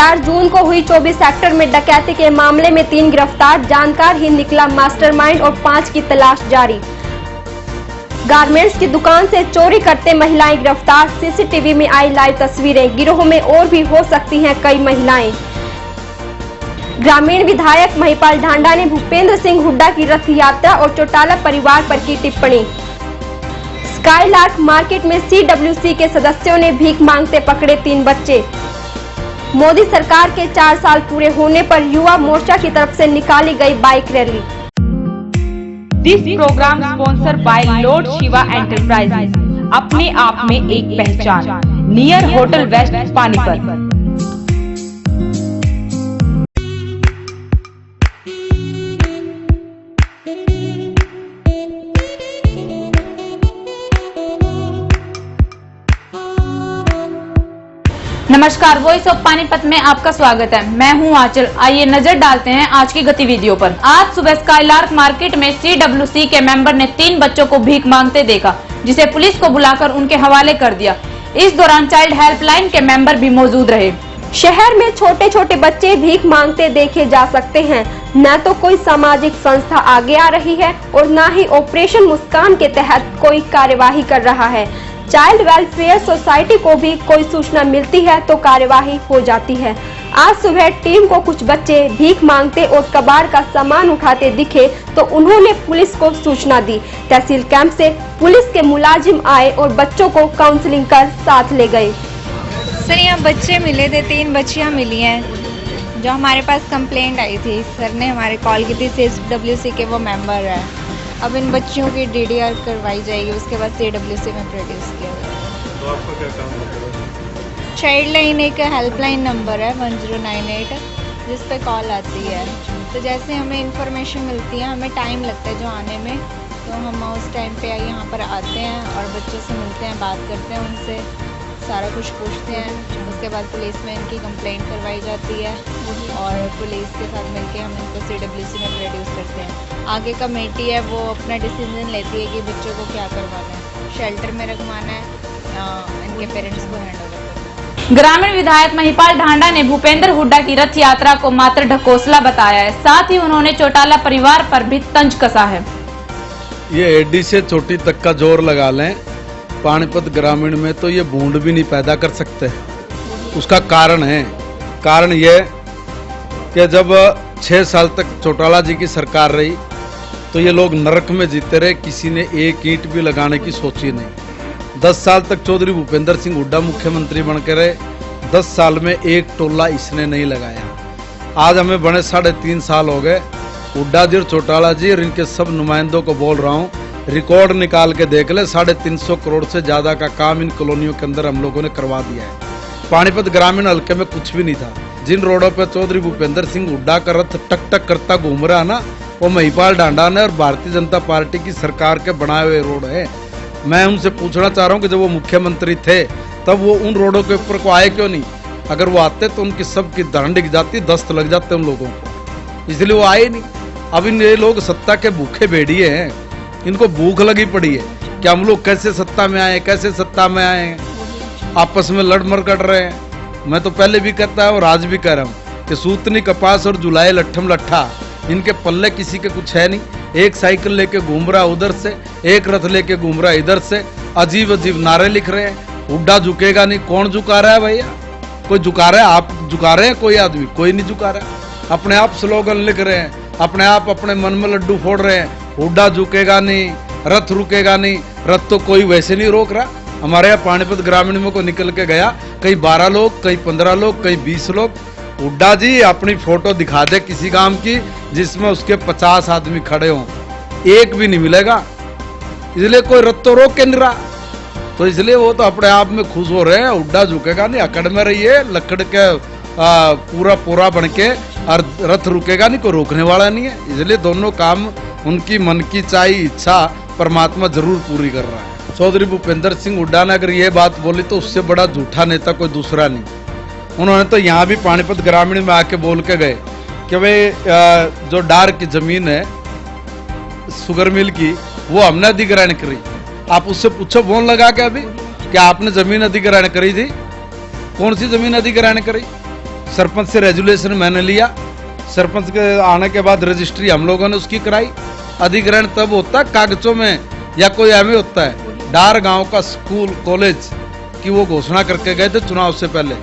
4 जून को हुई 24 सेक्टर में डकैती के मामले में 3 गिरफ्तार, जानकार ही निकला मास्टरमाइंड और 5 की तलाश जारी। गारमेंट्स की दुकान से चोरी करते महिलाएं गिरफ्तार, सीसीटीवी में आई लाइव तस्वीरें, गिरोह में और भी हो सकती हैं कई महिलाएं। ग्रामीण विधायक महिपाल ढांडा ने भूपेंद्र सिंह हुड्डा की रथ यात्रा और चौटाला परिवार पर की टिप्पणी। स्काईलार्क मार्केट में CWC के सदस्यों ने भीख मांगते पकड़े 3 बच्चे। मोदी सरकार के 4 साल पूरे होने पर युवा मोर्चा की तरफ से निकाली गई bike rally. This program sponsor by lord Shiva enterprises, अपने आप में एक पहचान, नियर होटल वेस्ट पानीपत। नमस्कार, वॉइस ऑफ पानीपत में आपका स्वागत है। मैं हूं आंचल। आइए नजर डालते हैं आज की गतिविधियों पर। आज सुबह स्काईलार्क मार्केट में CWC के मेंबर ने 3 बच्चों को भीख मांगते देखा, जिसे पुलिस को बुलाकर उनके हवाले कर दिया। इस दौरान चाइल्ड हेल्पलाइन के मेंबर भी मौजूद रहे। शहर में छोटे छोटे बच्चे भीख मांगते देखे जा सकते हैं। न तो कोई सामाजिक संस्था आगे आ रही है और न ही ऑपरेशन मुस्कान के तहत कोई कार्यवाही कर रहा है। चाइल्ड वेलफेयर सोसाइटी को भी कोई सूचना मिलती है तो कार्यवाही हो जाती है। आज सुबह टीम को कुछ बच्चे भीख मांगते और कबाड़ का सामान उठाते दिखे तो उन्होंने पुलिस को सूचना दी। तहसील कैंप से पुलिस के मुलाजिम आए और बच्चों को काउंसलिंग कर साथ ले गए। सर, यहाँ बच्चे मिले थे, 3 बच्चियाँ मिली हैं जो हमारे पास कंप्लेंट आई थी। सर ने हमारे कॉल की थी, CWC के वो मेंबर है। अब इन बच्चियों की DDR करवाई जाएगी, उसके बाद CWC में प्रोड्यूस किया जाएगा। तो आपका क्या काम है? चाइल्ड लाइन एक हेल्पलाइन नंबर है 1098, जिस पे कॉल आती है। तो जैसे हमें इंफॉर्मेशन मिलती है, हमें टाइम लगता है जो आने में, तो हम उस टाइम पे यहाँ पर आते हैं और बच्चों से मिलते हैं, बात करते हैं, उनसे सारा कुछ पूछते हैं। उसके बाद पुलिस में इनकी कंप्लेंट करवाई जाती है और पुलिस के साथ मिलके हम इनको CWC में प्रोड्यूस करते हैं। आगे कमेटी है, वो अपना डिसीजन लेती है कि बच्चों को क्या करवाना है, शेल्टर में रखवाना है या इनके पेरेंट्स को हैंड ओवर करना है। ग्रामीण विधायक महिपाल ढांडा ने भूपेंद्र हुड्डा की रथ यात्रा को मात्र ढकोसला बताया है। साथ ही उन्होंने चौटाला परिवार पर भी तंज कसा है। ये एडी से चोटी तक का जोर लगा लें, पानीपत ग्रामीण में तो ये बूंद भी नहीं पैदा कर सकते। उसका कारण है, कारण ये कि जब 6 साल तक चौटाला जी की सरकार रही तो ये लोग नरक में जीते रहे, किसी ने एक ईंट भी लगाने की सोची नहीं। 10 साल तक चौधरी भूपेंद्र सिंह हुड्डा मुख्यमंत्री बन के रहे, 10 साल में एक टोला इसने नहीं लगाया। आज हमें बने 3.5 साल हो गए। हुड्डा जी और चौटाला जी और इनके सब नुमाइंदों को बोल रहा हूँ, रिकॉर्ड निकाल के देख ले, 350 करोड़ से ज्यादा का काम इन कॉलोनियों के अंदर हम लोगों ने करवा दिया है। पानीपत ग्रामीण हल्के में कुछ भी नहीं था। जिन रोडों पे चौधरी भूपेंद्र सिंह हुड्डा का रथ टक टक करता घूम रहा ना, वो महिपाल ढांडा ने और भारतीय जनता पार्टी की सरकार के बनाए हुए रोड है। मैं उनसे पूछना चाह रहा हूँ कि जब वो मुख्यमंत्री थे तब वो उन रोडों के ऊपर को आए क्यों नहीं? अगर वो आते तो उनकी सबकी धरण डिग जाती, दस्त लग जाते उन लोगों को, इसलिए वो आए नहीं। अब इन ये लोग सत्ता के भूखे भेड़िए हैं, इनको भूख लगी पड़ी है कि हम लोग कैसे सत्ता में आए, कैसे सत्ता में आए। आपस में लड़ मर कर रहे हैं। मैं तो पहले भी कहता है और आज भी कह रहा हूँ कि सूतनी कपास और जुलाई लट्ठम लट्ठा, इनके पल्ले किसी के कुछ है नहीं। एक साइकिल लेके घूम रहा उधर से, एक रथ लेके घूम रहा इधर से, अजीब अजीब नारे लिख रहे हैं। हुड्डा झुकेगा नहीं, कौन झुका रहा है भैया? कोई झुका रहा है? आप झुका रहे हैं? कोई आदमी? कोई नहीं झुका रहा। अपने आप स्लोगन लिख रहे हैं, अपने आप अपने मन में लड्डू फोड़ रहे हैं। हुड्डा झुकेगा नहीं, रथ रुकेगा नहीं। रथ तो कोई वैसे नहीं रोक रहा। हमारे यहाँ पानीपत ग्रामीण में को निकल के गया, कहीं 12 लोग, कहीं 15 लोग, कहीं 20 लोग। हुड्डा जी अपनी फोटो दिखा दे किसी काम की जिसमें उसके 50 आदमी खड़े हों, एक भी नहीं मिलेगा। इसलिए कोई रथ तो रोक के नहीं रहा, तो इसलिए वो तो अपने आप में खुश हो रहे हैं। हुड्डा झुकेगा नहीं, अकड़ में रहिए, लकड़ के पूरा पूरा बन के, और रथ रुकेगा नहीं, कोई रोकने वाला नहीं है। इसलिए दोनों काम उनकी मन की चाहिए इच्छा परमात्मा जरूर पूरी कर रहा है। चौधरी भूपेंद्र सिंह हुड्डा ने अगर ये बात बोली तो उससे बड़ा झूठा नेता कोई दूसरा नहीं। उन्होंने तो यहाँ भी पानीपत ग्रामीण में आके बोल के गए कि भाई जो डार की जमीन है शुगर मिल की, वो हमने अधिग्रहण करी। आप उससे पूछो फोन लगा के अभी कि आपने जमीन अधिग्रहण करी थी? कौन सी जमीन अधिग्रहण करी? सरपंच से रेजुलेशन मैंने लिया, सरपंच के आने के बाद रजिस्ट्री हम लोगों ने उसकी कराई। अधिग्रहण तब होता है कागजों में या कोई एमए होता है। डार गांव का स्कूल कॉलेज की वो घोषणा करके गए थे चुनाव से पहले।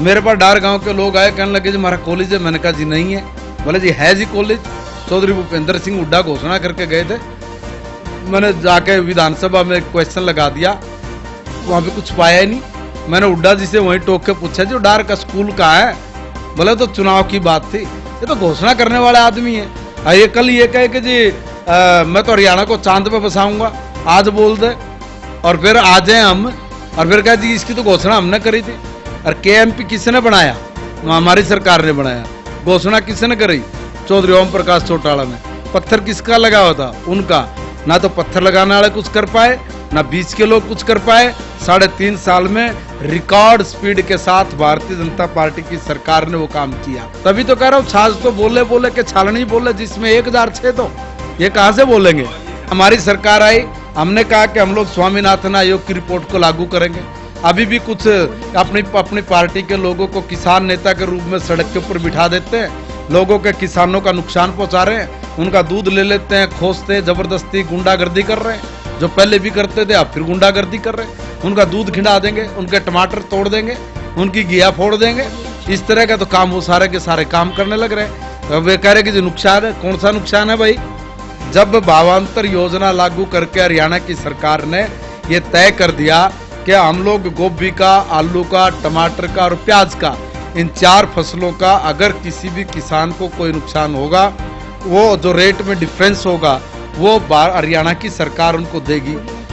मेरे पास डार गांव के लोग आए, कहने लगे जी हमारा कॉलेज है। मैंने कहा जी नहीं है। बोले जी है जी कॉलेज। चौधरी भूपेंद्र सिंह हुड्डा घोषणा करके गए थे। मैंने जाके विधानसभा में क्वेश्चन लगा दिया, वहां पे कुछ पाया ही नहीं। मैंने हुड्डा जी से वहीं टोक के पूछा जो डार का स्कूल कहाँ है। बोले तो चुनाव की बात थी, ये तो घोषणा करने वाले आदमी है। ये कल ये कहे कि जी मैं तो हरियाणा को चांद पे बसाऊंगा, आज बोल दे और फिर आ जाए हम और फिर कहे जी इसकी तो घोषणा हमने करी थी। और केएमपी किसने बनाया? हमारी सरकार ने बनाया। घोषणा किसने करी? चौधरी ओम प्रकाश चौटाला ने। पत्थर किसका लगा हुआ था? उनका। ना तो पत्थर लगाने वाले कुछ कर पाए, ना बीच के लोग कुछ कर पाए। 3.5 साल में रिकॉर्ड स्पीड के साथ भारतीय जनता पार्टी की सरकार ने वो काम किया। तभी तो कह रहा हूँ, छाछ तो बोले बोले के छालनी बोले, जिसमें 1006 तो ये कहां से बोलेंगे। हमारी सरकार आई, हमने कहा कि हम लोग स्वामीनाथन आयोग की रिपोर्ट को लागू करेंगे। अभी भी कुछ अपनी पार्टी के लोगों को किसान नेता के रूप में सड़क के ऊपर बिठा देते हैं, लोगों के किसानों का नुकसान पहुंचा रहे हैं, उनका दूध ले लेते हैं, खोसते हैं, जबरदस्ती गुंडागर्दी कर रहे हैं। जो पहले भी करते थे अब फिर गुंडागर्दी कर रहे हैं। उनका दूध खिंडा देंगे, उनके टमाटर तोड़ देंगे, उनकी घिया फोड़ देंगे। इस तरह का तो काम वो सारे के सारे काम करने लग रहे हैं। अब वे कह रहे कि जो नुकसान है, कौन सा नुकसान है भाई? जब भावांतर योजना लागू करके हरियाणा की सरकार ने ये तय कर दिया कि हम लोग गोभी का, आलू का, टमाटर का और प्याज का, इन 4 फसलों का अगर किसी भी किसान को कोई नुकसान होगा, वो जो रेट में डिफरेंस होगा वो हरियाणा की सरकार उनको देगी।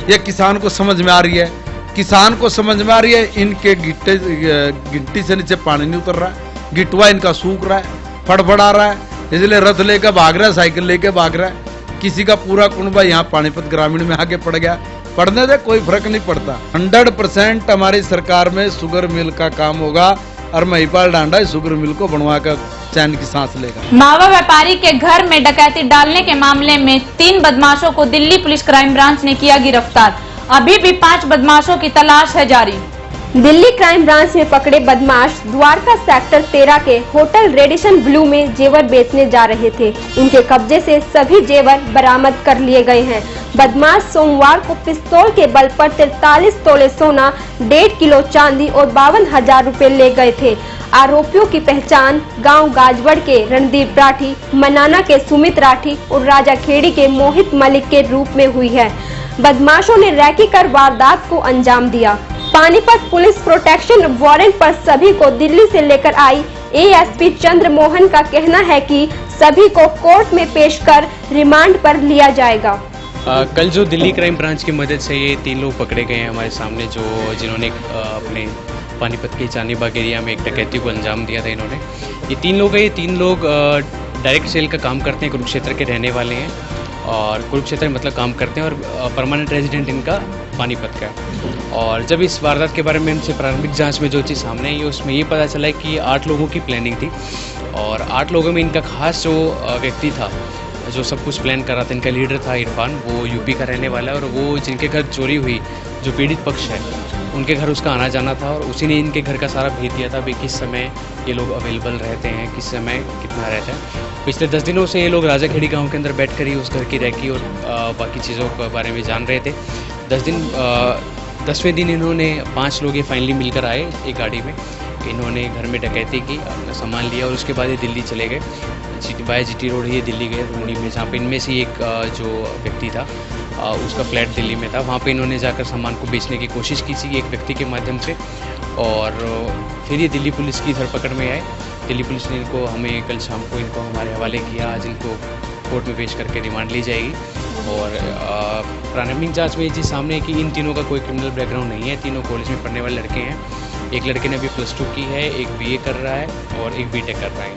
ये किसान को समझ में आ रही है, किसान को समझ में आ रही है। इनके गिट्टी से नीचे पानी नहीं उतर रहा है, गिटवा इनका सूख रहा है, फड़फड़ा रहा है, इसलिए रथ लेकर भाग रहा है, साइकिल लेके भाग रहा है। किसी का पूरा कुनबा यहाँ पानीपत ग्रामीण में आगे पड़ गया। पढ़ने से कोई फर्क नहीं पड़ता। 100% हमारी सरकार में शुगर मिल का काम होगा और महिपाल डांडा शुगर मिल को बनवा कर चैन की सांस लेगा। मावा व्यापारी के घर में डकैती डालने के मामले में 3 बदमाशों को दिल्ली पुलिस क्राइम ब्रांच ने किया गिरफ्तार। अभी भी 5 बदमाशों की तलाश है जारी। दिल्ली क्राइम ब्रांच में पकड़े बदमाश द्वारका सेक्टर 13 के होटल रेडिसन ब्लू में जेवर बेचने जा रहे थे। इनके कब्जे से सभी जेवर बरामद कर लिए गए हैं। बदमाश सोमवार को पिस्तौल के बल पर 43 तोले सोना, 1.5 किलो चांदी और 52,000 रुपए ले गए थे। आरोपियों की पहचान गांव गाजवड़ के रणदीप राठी, मनाना के सुमित राठी और राजाखेड़ी के मोहित मलिक के रूप में हुई है। बदमाशों ने रैकी कर वारदात को अंजाम दिया। पानीपत पुलिस प्रोटेक्शन वारंट पर सभी को दिल्ली से लेकर आई एएसपी चंद्र मोहन का कहना है कि सभी को कोर्ट में पेश कर रिमांड पर लिया जाएगा। कल जो दिल्ली क्राइम ब्रांच की मदद से ये 3 लोग पकड़े गए हैं हमारे सामने, जिन्होंने अपने पानीपत के चांदीबाग एरिया में एक डकैती को अंजाम दिया था। इन्होंने ये 3 लोग हैं। ये 3 लोग डायरेक्ट सेल का काम करते हैं, कुरुक्षेत्र के रहने वाले हैं और कुरुक्षेत्र में मतलब काम करते हैं और परमानेंट रेजिडेंट इनका पानीपत का है। और जब इस वारदात के बारे में इनसे प्रारंभिक जांच में जो चीज़ सामने आई उसमें ये पता चला है कि 8 लोगों की प्लानिंग थी और 8 लोगों में इनका खास जो व्यक्ति था जो सब कुछ प्लान कर रहा था, इनका लीडर था इरफान। वो यूपी का रहने वाला है और वो जिनके घर चोरी हुई, जो पीड़ित पक्ष है, उनके घर उसका आना जाना था और उसी ने इनके घर का सारा भेज दिया था। भाई किस समय ये लोग अवेलेबल रहते हैं, किस समय कितना रहता है। पिछले 10 दिनों से ये लोग राजाखेड़ी गांव के अंदर बैठकर ही उस घर की रैकी और बाकी चीज़ों के बारे में जान रहे थे। 10वें दिन इन्होंने 5 लोग ये फाइनली मिलकर आए एक गाड़ी में। इन्होंने घर में डकैती की, अपना सामान लिया और उसके बाद ये दिल्ली चले गए। बाय जीटी रोड ये दिल्ली गए रूनी में, जहाँ पे इनमें से एक जो व्यक्ति था उसका फ्लैट दिल्ली में था। वहाँ पे इन्होंने जाकर सामान को बेचने की कोशिश की थी एक व्यक्ति के माध्यम से और फिर ये दिल्ली पुलिस की धरपकड़ में आए। दिल्ली पुलिस ने इनको हमें कल शाम को इनको हमारे हवाले किया। आज इनको कोर्ट में पेश करके रिमांड ली जाएगी। और प्रारंभिक जांच में ये चीज़ सामने है कि इन तीनों का कोई क्रिमिनल बैकग्राउंड नहीं है। तीनों कॉलेज में पढ़ने वाले लड़के हैं। एक लड़के ने अभी +2 की है, एक BA कर रहा है और एक BTech कर रहा है।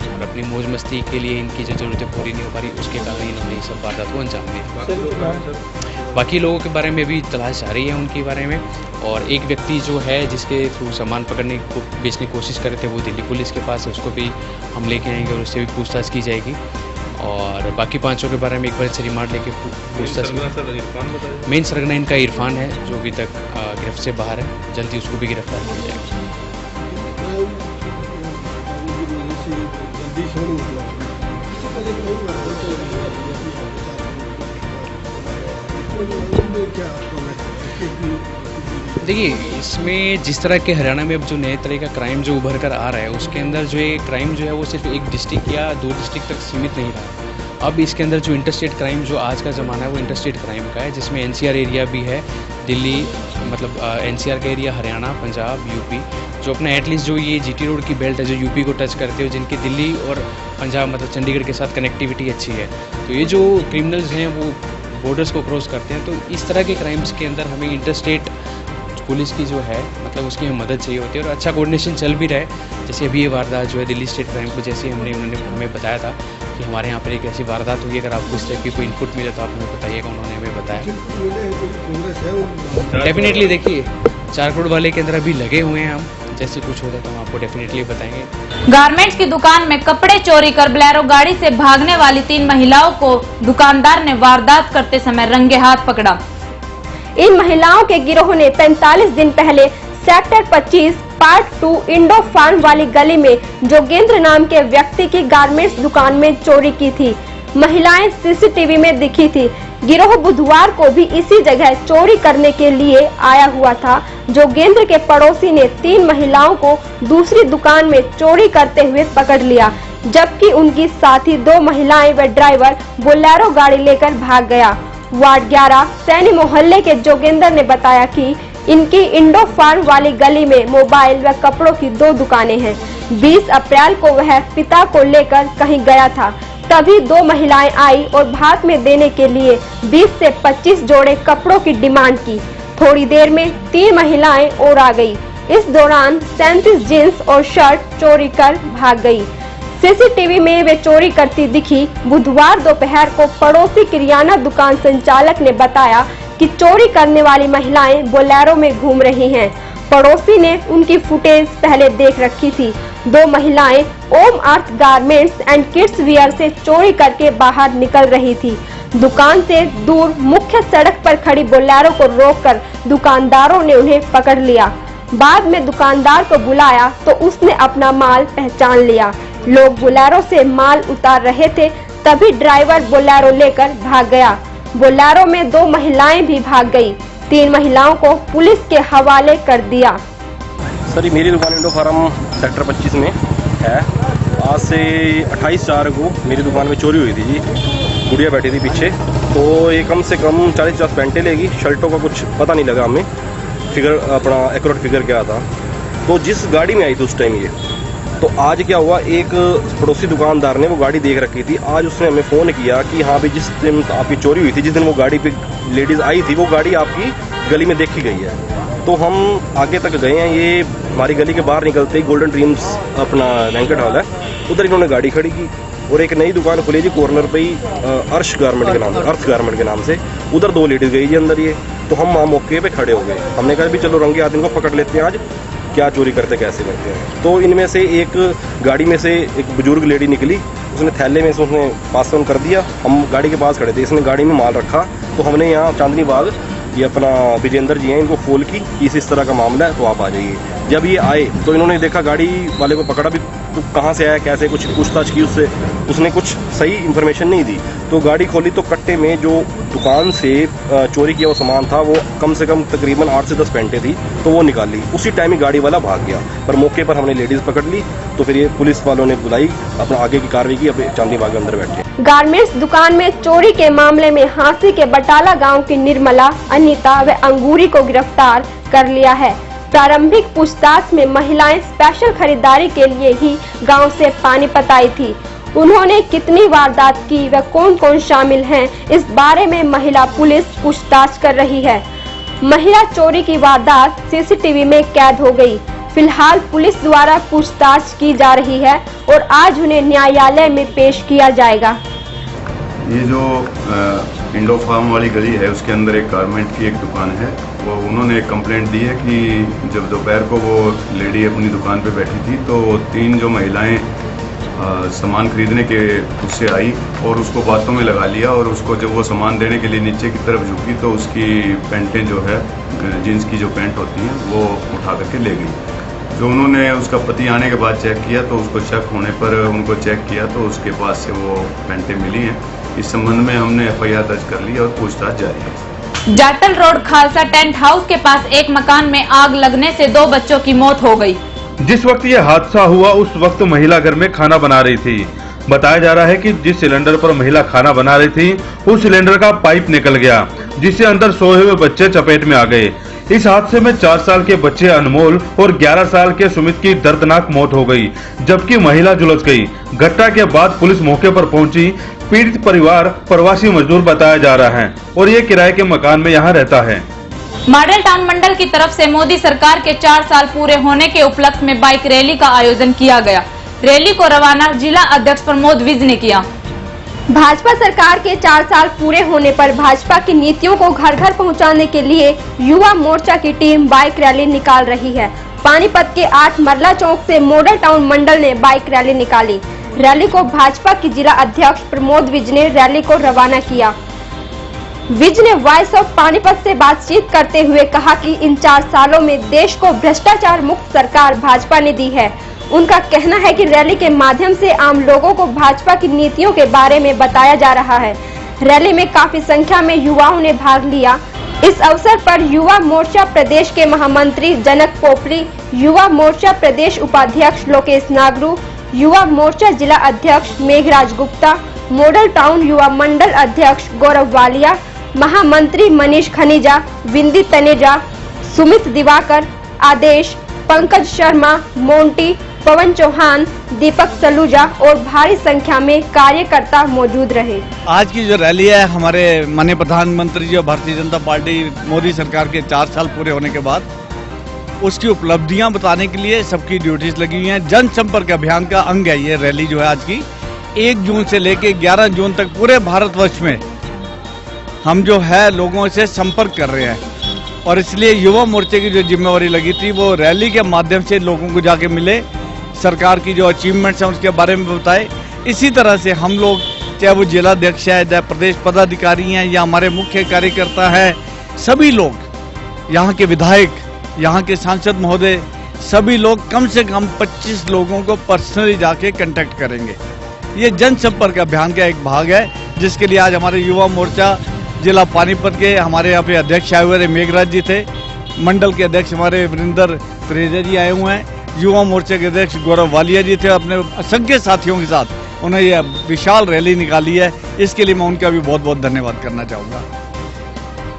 और अपनी मौज मस्ती के लिए इनकी जो ज़रूरतें पूरी नहीं हो पा रही, उसके कारण इन्होंने सब वारदात को अंजाम दिया। बाकी लोगों के बारे में भी तलाश जारी है उनके बारे में। और एक व्यक्ति जो है जिसके थ्रू सामान पकड़ने को बेचने की कोशिश कर रहे थे, वो दिल्ली पुलिस के पास है, उसको भी हम लेके आएंगे और उससे भी पूछताछ की जाएगी। और बाकी 5 के बारे में एक बार से रिमांड लेके पूछताछ। मेन सरगना इनका इरफान है जो अभी तक गिरफ्त से बाहर है। जल्दी उसको भी गिरफ्तार किया जाएगा। देखिए, इसमें जिस तरह के हरियाणा में अब जो नए तरह का क्राइम जो उभर कर आ रहा है, उसके अंदर जो ये क्राइम जो है वो सिर्फ एक डिस्ट्रिक्ट या 2 डिस्ट्रिक्ट तक सीमित नहीं रहा। अब इसके अंदर जो इंटरस्टेट क्राइम जो आज का ज़माना है वो इंटरस्टेट क्राइम का है, जिसमें एनसीआर एरिया भी है, दिल्ली मतलब एनसीआर का एरिया, हरियाणा, पंजाब, यूपी, जो अपना एटलीस्ट जो ये जीटी रोड की बेल्ट है जो यूपी को टच करते हो, जिनकी दिल्ली और पंजाब मतलब चंडीगढ़ के साथ कनेक्टिविटी अच्छी है, तो ये जो क्रिमिनल्स हैं वो बॉर्डर्स को क्रॉस करते हैं। तो इस तरह के क्राइम्स के अंदर हमें इंटरस्टेट पुलिस की जो है मतलब उसकी हमें मदद चाहिए होती है और अच्छा कोऑर्डिनेशन चल भी रहा है। जैसे अभी ये वारदात जो है दिल्ली स्टेट क्राइम को जैसे उन्होंने हमें बताया था कि हमारे यहाँ पर एक ऐसी वारदात हुई है, अगर आपको इस टाइप की कोई इनपुट मिले तो आप हमें बताइएगा। उन्होंने हमें बताया डेफिनेटली। देखिए, 4 करोड़ वाले के अंदर अभी लगे हुए हैं हम, जैसे कुछ होगा तो हम आपको डेफिनेटली बताएंगे। गारमेंट्स की दुकान में कपड़े चोरी कर बोलेरो गाड़ी से भागने वाली 3 महिलाओं को दुकानदार ने वारदात करते समय रंगे हाथ पकड़ा। इन महिलाओं के गिरोह ने 45 दिन पहले सेक्टर 25 पार्ट 2 इंडो फार्म वाली गली में जोगेंद्र नाम के व्यक्ति की गारमेंट्स दुकान में चोरी की थी। महिलाएं सीसीटीवी में दिखी थी। गिरोह बुधवार को भी इसी जगह चोरी करने के लिए आया हुआ था। जोगेंद्र के पड़ोसी ने 3 महिलाओं को दूसरी दुकान में चोरी करते हुए पकड़ लिया, जबकि उनकी साथी 2 महिलाएं व ड्राइवर बोलेरो गाड़ी लेकर भाग गया। वार्ड 11 सैनी मोहल्ले के जोगेंद्र ने बताया कि इनकी इंडो फार्म वाली गली में मोबाइल व कपड़ों की 2 दुकानें हैं। 20 अप्रैल को वह पिता को लेकर कहीं गया था, तभी 2 महिलाएं आई और भाग में देने के लिए 20 से 25 जोड़े कपड़ों की डिमांड की। थोड़ी देर में 3 महिलाएं और आ गई। इस दौरान 37 जींस और शर्ट चोरी कर भाग गई। सीसीटीवी में वे चोरी करती दिखी। बुधवार दोपहर को पड़ोसी किराना दुकान संचालक ने बताया कि चोरी करने वाली महिलाएं बोलेरो में घूम रही हैं। पड़ोसी ने उनकी फुटेज पहले देख रखी थी। 2 महिलाएं ओम अर्थ गारमेंट्स एंड किड्स वियर से चोरी करके बाहर निकल रही थी। दुकान से दूर मुख्य सड़क पर खड़ी बोलेरो को रोककर दुकानदारों ने उन्हें पकड़ लिया। बाद में दुकानदार को बुलाया तो उसने अपना माल पहचान लिया। लोग बोलेरो से माल उतार रहे थे, तभी ड्राइवर बोलेरो लेकर भाग गया। बोलेरो में 2 महिलाएं भी भाग गई। 3 महिलाओं को पुलिस के हवाले कर दिया। सर, मेरी दुकान इंडो फार्म सेक्टर 25 में है। आज से 28/4 को मेरी दुकान में चोरी हुई थी जी। गुड़िया बैठी थी पीछे, तो ये कम से कम 40-50 पैंटें लेगी। शर्टों का कुछ पता नहीं लगा हमें, फिगर अपना एक्यूरेट फिगर क्या था। तो जिस गाड़ी में आई थी उस टाइम ये, तो आज क्या हुआ, एक पड़ोसी दुकानदार ने वो गाड़ी देख रखी थी। आज उसने हमें फ़ोन किया कि हाँ भाई, जिस दिन आपकी चोरी हुई थी, जिस दिन वो गाड़ी पे लेडीज़ आई थी, वो गाड़ी आपकी गली में देखी गई है। तो हम आगे तक गए हैं। ये हमारी गली के बाहर निकलते ही गोल्डन ड्रीम्स अपना बैंक्वेट हॉल है, उधर इन्होंने गाड़ी खड़ी की और एक नई दुकान खुली जी कॉर्नर पे ही, अर्थ गारमेंट के नाम से। उधर 2 लेडीज़ गई जी अंदर ये। तो हम वहाँ मौके पे खड़े हो गए। हमने कहा भी चलो रंगे हाथ इनको पकड़ लेते हैं, आज क्या चोरी करते कैसे करते हैं। तो इनमें से एक गाड़ी में से एक बुजुर्ग लेडी निकली, उसने थैले में से उसने पास ऑन कर दिया। हम गाड़ी के पास खड़े थे, इसने गाड़ी में माल रखा। तो हमने यहाँ चांदनी बाग ये अपना विजेंद्र जी हैं, इनको फोन की कि इस तरह का मामला है, तो आप आ जाइए। जब ये आए तो इन्होंने देखा, गाड़ी वाले को पकड़ा भी, तो कहाँ से आया कैसे कुछ पूछताछ की उससे, उसने कुछ सही इन्फॉर्मेशन नहीं दी। तो गाड़ी खोली तो कट्टे में जो दुकान से चोरी किया वो सामान था, वो कम से कम तकरीबन 8 से 10 पैंटें थी, तो वो निकाली। उसी टाइम ही गाड़ी वाला भाग गया, पर मौके पर हमने लेडीज़ पकड़ ली। तो फिर ये पुलिस वालों ने बुलाई, अपना आगे की कार्रवाई की। अब चांदनी बाग के अंदर बैठे। गारमेंट्स दुकान में चोरी के मामले में हांसी के बटाला गांव की निर्मला, अनीता व अंगूरी को गिरफ्तार कर लिया है। प्रारंभिक पूछताछ में महिलाएं स्पेशल खरीदारी के लिए ही गांव से पानीपत आई थी। उन्होंने कितनी वारदात की व कौन कौन शामिल हैं, इस बारे में महिला पुलिस पूछताछ कर रही है। महिला चोरी की वारदात सीसीटीवी में कैद हो गई। फिलहाल पुलिस द्वारा पूछताछ की जा रही है और आज उन्हें न्यायालय में पेश किया जाएगा। ये जो इंडो फार्म वाली गली है, उसके अंदर एक गारमेंट की एक दुकान है। वो उन्होंने एक कंप्लेंट दी है कि जब दोपहर को वो लेडी अपनी दुकान पे बैठी थी, तो 3 जो महिलाएं सामान खरीदने के उससे आई और उसको बातों में लगा लिया। और उसको जब वो सामान देने के लिए नीचे की तरफ झुकी, तो उसकी पैंटें जो है, जीन्स की जो पैंट होती हैं, वो उठा करके ले गई। तो उन्होंने उसका पति आने के बाद चेक किया तो उसको शक होने पर उनको चेक किया तो उसके पास से वो पैंटें मिली हैं। इस संबंध में हमने FIR दर्ज कर ली और पूछताछ जारी है। Jatal road Khalsa tent house के पास एक मकान में आग लगने से 2 बच्चों की मौत हो गई। जिस वक्त ये हादसा हुआ उस वक्त महिला घर में खाना बना रही थी। बताया जा रहा है कि जिस सिलेंडर पर महिला खाना बना रही थी उस सिलेंडर का पाइप निकल गया, जिससे अंदर सोए हुए बच्चे चपेट में आ गए। इस हादसे में 4 साल के बच्चे अनमोल और 11 साल के सुमित की दर्दनाक मौत हो गई, जबकि महिला झुलस गई। घटना के बाद पुलिस मौके पर पहुंची। पीड़ित परिवार प्रवासी मजदूर बताया जा रहा है और ये किराए के मकान में यहाँ रहता है। मॉडल टाउन मंडल की तरफ से मोदी सरकार के 4 साल पूरे होने के उपलक्ष्य में बाइक रैली का आयोजन किया गया। रैली को रवाना जिला अध्यक्ष प्रमोद विज ने किया। भाजपा सरकार के 4 साल पूरे होने पर भाजपा की नीतियों को घर घर पहुंचाने के लिए युवा मोर्चा की टीम बाइक रैली निकाल रही है। पानीपत के 8 मरला चौक से मॉडल टाउन मंडल ने बाइक रैली निकाली। रैली को भाजपा के जिला अध्यक्ष प्रमोद विज ने रैली को रवाना किया। विज ने वॉइस ऑफ पानीपत से बातचीत करते हुए कहा कि इन 4 सालों में देश को भ्रष्टाचार मुक्त सरकार भाजपा ने दी है। उनका कहना है कि रैली के माध्यम से आम लोगों को भाजपा की नीतियों के बारे में बताया जा रहा है। रैली में काफी संख्या में युवाओं ने भाग लिया। इस अवसर पर युवा मोर्चा प्रदेश के महामंत्री जनक पोपली, युवा मोर्चा प्रदेश उपाध्यक्ष लोकेश नागरू, युवा मोर्चा जिला अध्यक्ष मेघराज गुप्ता, मॉडल टाउन युवा मंडल अध्यक्ष गौरव वालिया, महामंत्री मनीष खनीजा, विंदी तनेजा, सुमित दिवाकर, आदेश, पंकज शर्मा, मोंटी, पवन चौहान, दीपक सलूजा और भारी संख्या में कार्यकर्ता मौजूद रहे। आज की जो रैली है हमारे माननीय प्रधानमंत्री जी और भारतीय जनता पार्टी मोदी सरकार के 4 साल पूरे होने के बाद उसकी उपलब्धियां बताने के लिए सबकी ड्यूटीज लगी हुई हैं। जनसंपर्क अभियान का अंग है ये रैली जो है आज की। 1 जून से लेके 11 जून तक पूरे भारतवर्ष में हम जो है लोगों से संपर्क कर रहे हैं और इसलिए युवा मोर्चे की जो जिम्मेवारी लगी थी वो रैली के माध्यम से लोगों को जाके मिले, सरकार की जो अचीवमेंट्स हैं उसके बारे में बताए। इसी तरह से हम लोग चाहे वो जिलाध्यक्ष है, चाहे प्रदेश पदाधिकारी हैं या हमारे मुख्य कार्यकर्ता हैं, सभी लोग, यहाँ के विधायक, यहाँ के सांसद महोदय, सभी लोग कम से कम 25 लोगों को पर्सनली जाके कांटेक्ट करेंगे। ये जनसंपर्क अभियान का एक भाग है जिसके लिए आज हमारे युवा मोर्चा जिला पानीपत के हमारे यहाँ पे अध्यक्ष आए हुए मेघराज जी थे, मंडल के अध्यक्ष हमारे वरिंदर त्रेजा जी आए हुए हैं, युवा मोर्चा के अध्यक्ष गौरव वालिया जी थे, अपने असंख्य साथियों के साथ उन्होंने ये विशाल रैली निकाली है। इसके लिए मैं उनका भी बहुत बहुत धन्यवाद करना चाहूँगा।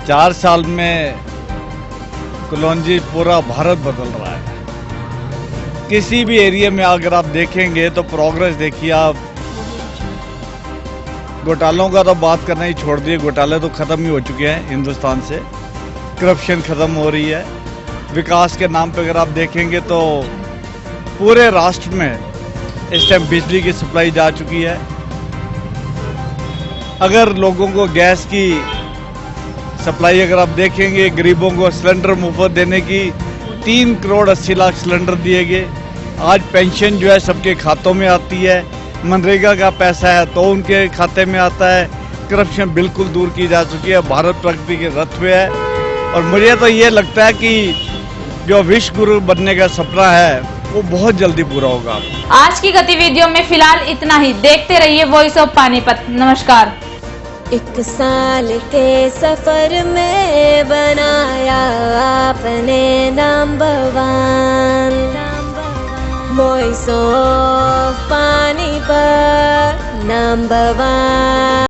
4 साल में कुलौंजी पूरा भारत बदल रहा है। किसी भी एरिया में अगर आप देखेंगे तो प्रोग्रेस देखिए आप। घोटालों का तो बात करना ही छोड़ दिए, घोटाले तो खत्म ही हो चुके हैं हिंदुस्तान से। करप्शन खत्म हो रही है। विकास के नाम पे अगर आप देखेंगे तो पूरे राष्ट्र में इस टाइम बिजली की सप्लाई जा चुकी है। अगर लोगों को गैस की सप्लाई अगर आप देखेंगे, गरीबों को सिलेंडर मुफ्त देने की 3 करोड़ 80 लाख सिलेंडर दिए गए। आज पेंशन जो है सबके खातों में आती है। मनरेगा का पैसा है तो उनके खाते में आता है। करप्शन बिल्कुल दूर की जा चुकी है। भारत प्रगति के रथ पे है और मुझे तो ये लगता है कि जो विश्व गुरु बनने का सपना है वो बहुत जल्दी पूरा होगा। आज की गतिविधियों में फिलहाल इतना ही। देखते रहिए वॉइस ऑफ पानीपत। नमस्कार। 1 साल के सफर में बनाया आपने number 1 voice of Panipat number 1।